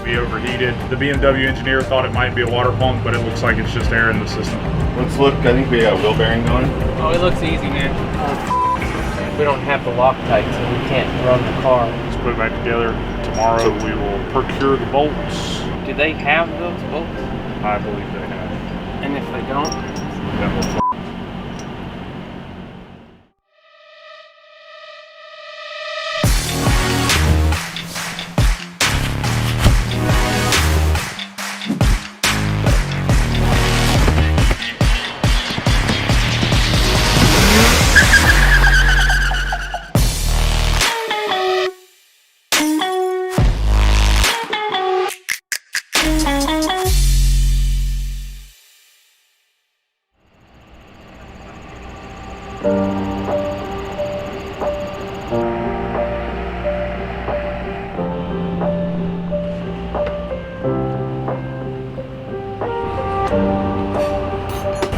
be overheated. The BMW engineer thought it might be a water pump, but it looks like it's just air in the system. Let's look. I think we got a wheel bearing going. Oh, it looks easy, man. We don't have the Loctite, so we can't run the car. Let's put it back together. Tomorrow we will procure the bolts. Do they have those bolts? I believe they have. And if they don't? Then we'll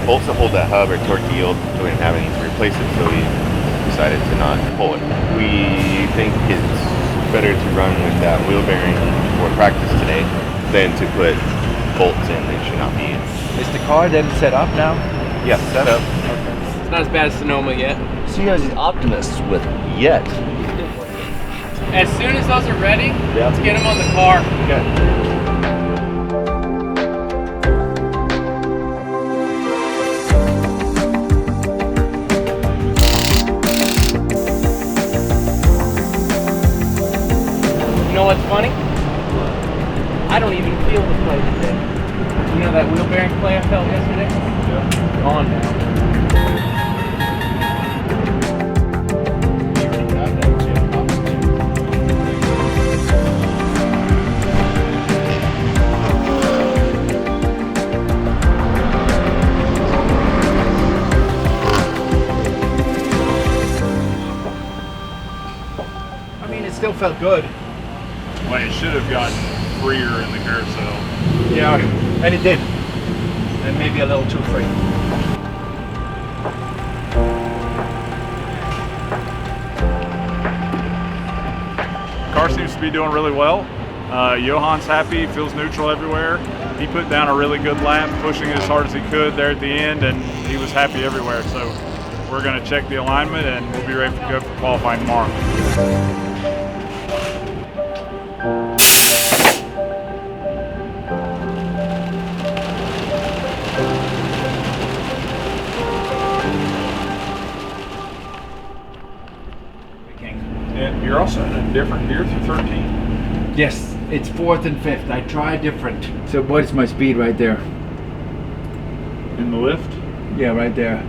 bolts that hold that hub are torque yield, so we didn't have any to replace it, so we decided to not pull it. We think it's better to run with that wheel bearing for practice today than to put bolts in that should not be in. Is the car then set up now? Yeah, set up. Okay. It's not as bad as Sonoma yet. So you guys are optimists with yet. As soon as those are ready, Yeah. let's get them on the car. Okay. You know what's funny? I don't even feel the play today. You know that wheel bearing play I felt yesterday? Yeah. Gone now. I mean, it still felt good. Well, it should have gotten freer in the carousel. Yeah, and it did. And maybe a little too free. Car seems to be doing really well. Johan's happy, feels neutral everywhere. He put down a really good lap, pushing it as hard as he could there at the end, and he was happy everywhere. So we're going to check the alignment, and we'll be ready to go for qualifying tomorrow. And you're also in a different gear through 13. Yes, it's 4th and 5th. I try different. So what is my speed right there? In the lift? Yeah, right there.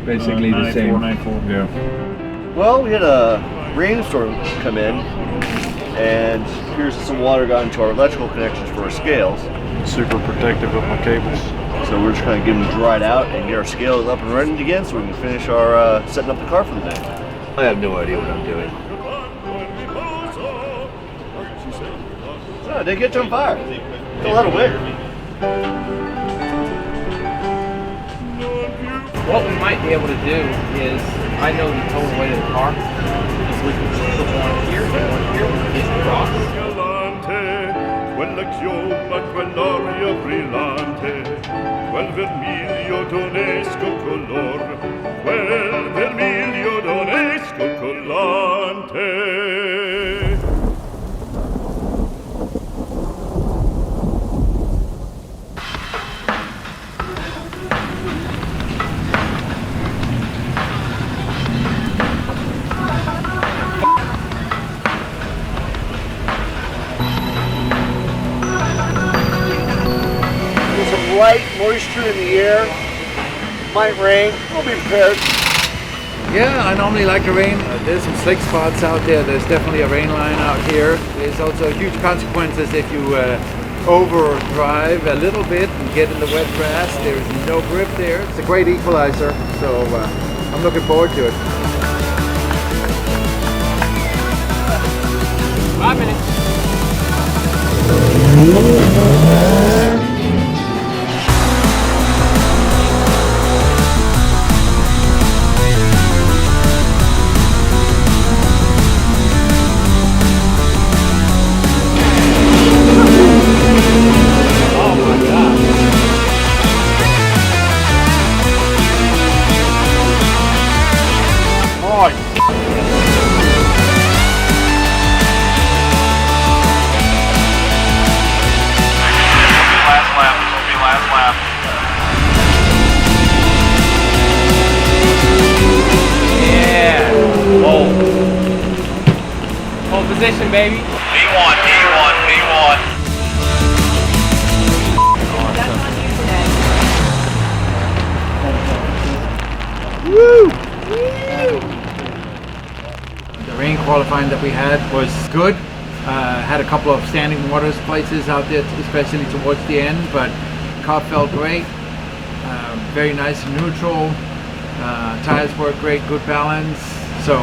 Basically the same. 94. Yeah. Well, we had a rainstorm come in, and here's some water got into our electrical connections for our scales. Super protective of my cables. So we're just kind of getting them dried out and get our scales up and running again so we can finish our setting up the car for the day. I have no idea what I'm doing. No, they get on fire. Don't let it win. What we might be able to do is, I know the total weight of the car, is we can put one here, is the cross. Quella chioma, quell'orio brillante, quel vermiglio d'onesco color, quel vermiglio d'onesco collante. Light moisture in the air, might rain, we'll be prepared. Yeah, I normally like the rain. There's some slick spots out there. There's definitely a rain line out here. There's also huge consequences if you overdrive a little bit and get in the wet grass. There's no grip there. It's a great equalizer, so I'm looking forward to it. 5 minutes. baby. P1, P1, P1. Woo! The rain qualifying that we had was good. Had a couple of standing waters places out there, especially towards the end, but car felt great. Very nice and neutral. Tires work great, good balance. So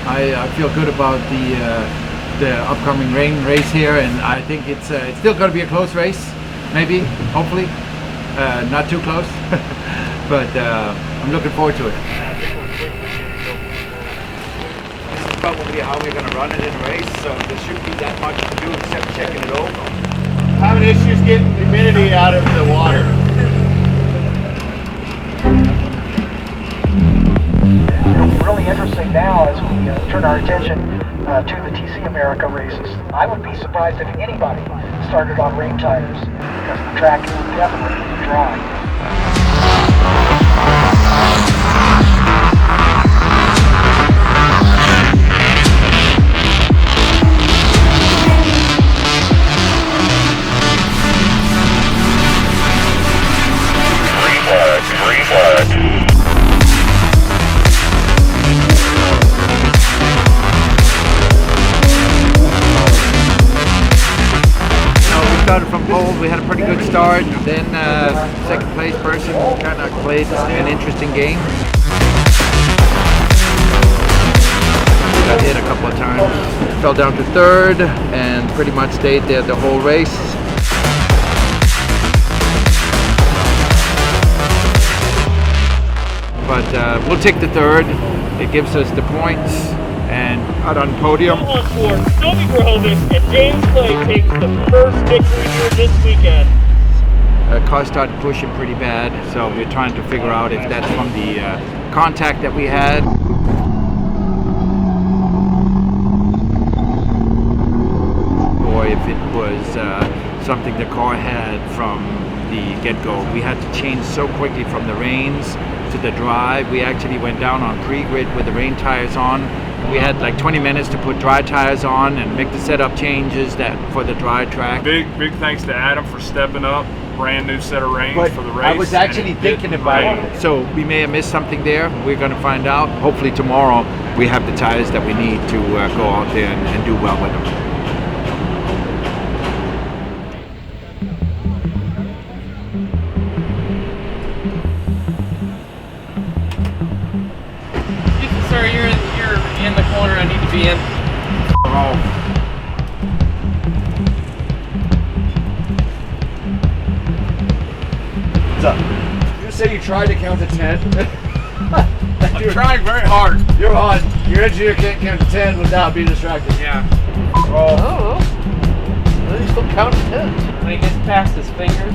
I feel good about the upcoming rain race here, and I think it's still going to be a close race, maybe, hopefully, not too close, but I'm looking forward to it. This is probably how we're going to run it in a race, so there shouldn't be that much to do except checking it over. Having issues getting humidity out of the water. It'll be really interesting now as we turn our attention to the TC America races. I would be surprised if anybody started on rain tires because the track is definitely dry. Green flag. Started from pole, we had a pretty good start, then second place person kind of played an interesting game. Got hit a couple of times, fell down to third and pretty much stayed there the whole race. But we'll take the third, it gives us the points. And out on podium. Johan Schwartz, Toby Groves, and James Clay takes the first victory here this weekend. Car started pushing pretty bad, so we're trying to figure out if that's from the contact that we had. Or if it was something the car had from the get-go. We had to change so quickly from the rains to the dry. We actually went down on pre-grid with the rain tires on. We had like 20 minutes to put dry tires on and make the setup changes for the dry track. Big thanks to Adam for stepping up. Brand new set of reins for the race. I was actually thinking about it. So we may have missed something there. We're going to find out. Hopefully tomorrow we have the tires that we need to go out there and do well with them. Sir, you're in the corner. I need to be in. What's up? You say you tried to count to 10? I'm trying very hard. You're on. Your engineer can't count to 10 without being distracted. Yeah. Oh. Well, he's still counting to 10. When he gets past his fingers,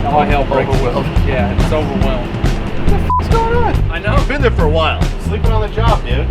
all hell breaks loose. Yeah, it's overwhelmed. What's going on? I know. You've been there for a while. Sleeping on the job, dude.